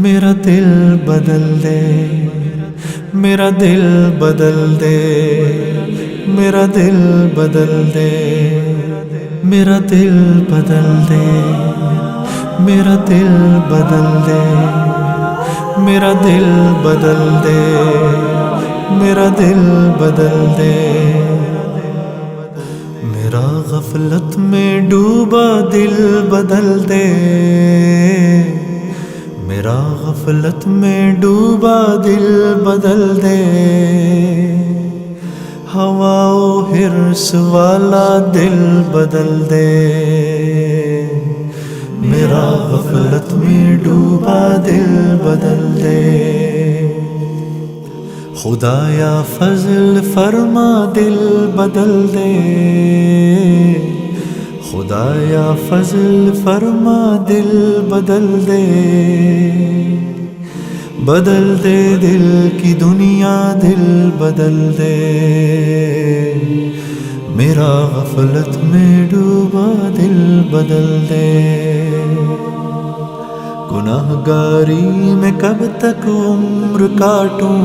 میرا دل بدل دے، میرا دل بدل دے، میرا دل بدل دے، میرا دل بدل دے، میرا دل بدل دے، میرا دل بدل دے، میرا دل بدل دے، میرا غفلت میں ڈوبا دل بدل دے، میرا غفلت میں ڈوبا دل بدل دے، ہوا و حرص والا دل بدل دے، میرا غفلت میں ڈوبا دل بدل دے، خدایا فضل فرما دل بدل دے، خدایا فضل فرما دل بدل دے، بدل دے دل کی دنیا دل بدل دے، میرا غفلت میں ڈوبا دل بدل دے، گناہ گاری میں کب تک عمر کاٹوں،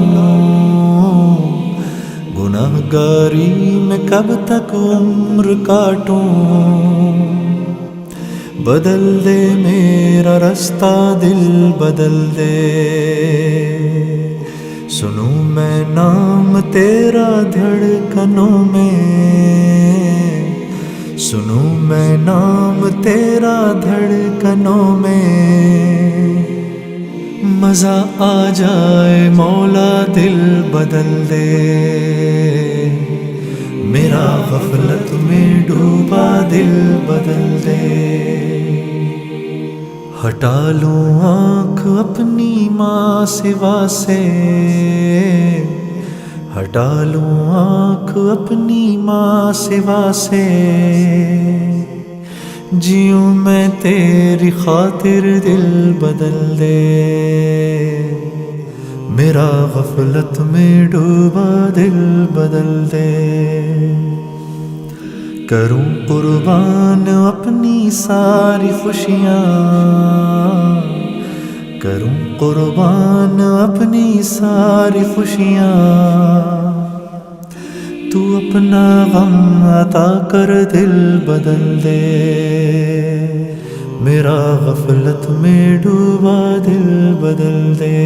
گناہ گاری میں کب تک عمر کاٹوں، بدل دے میرا رستہ دل بدل دے، سنوں میں نام تیرا دھڑکنوں میں، سنوں میں نام تیرا دھڑکنوں میں، مزہ آ جائے مولا دل بدل دے، میرا غفلت میں ڈوبا دل بدل دے، ہٹا لوں آنکھ اپنی ماں سوا سے، ہٹا لوں آنکھ اپنی ماں سوا سے، جیوں میں تیری خاطر دل بدل دے، میرا غفلت میں ڈوبا دل بدل دے، کروں قربان اپنی ساری خوشیاں، کروں قربان اپنی ساری خوشیاں، تو اپنا غم عطا کر دل بدل دے، میرا غفلت میں ڈوبا دل بدل دے،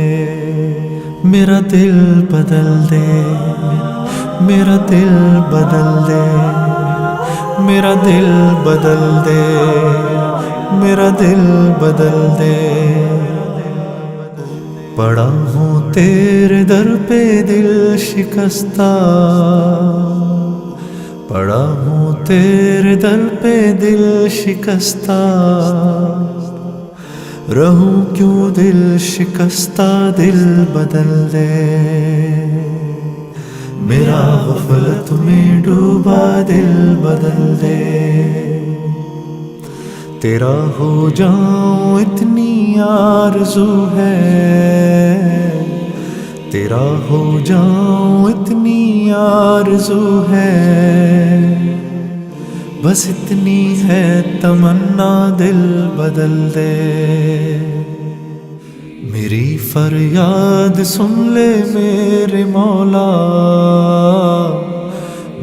میرا دل بدل دے، میرا دل بدل دے، میرا دل بدل دے، میرا دل بدل دے، پڑا ہوں تیرے در پہ دل شکستہ، پڑا ہوں تیرے در پہ دل شکستہ، رہوں کیوں دل شکستہ دل بدل دے، میرا غفلت میں ڈوبا دل بدل دے، تیرا ہو جاؤں اتنی آرزو ہے، تیرا ہو جاؤں اتنی آرزو ہے، بس اتنی ہے تمنا دل بدل دے، میری فریاد سن لے میرے مولا،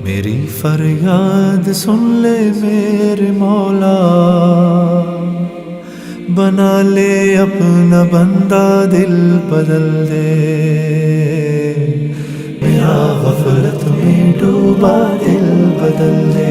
میری فریاد سن لے میرے مولا، بنا لے اپنا بندہ دل بدل دے، میرا غفلت میں ڈوبا دل بدل دے،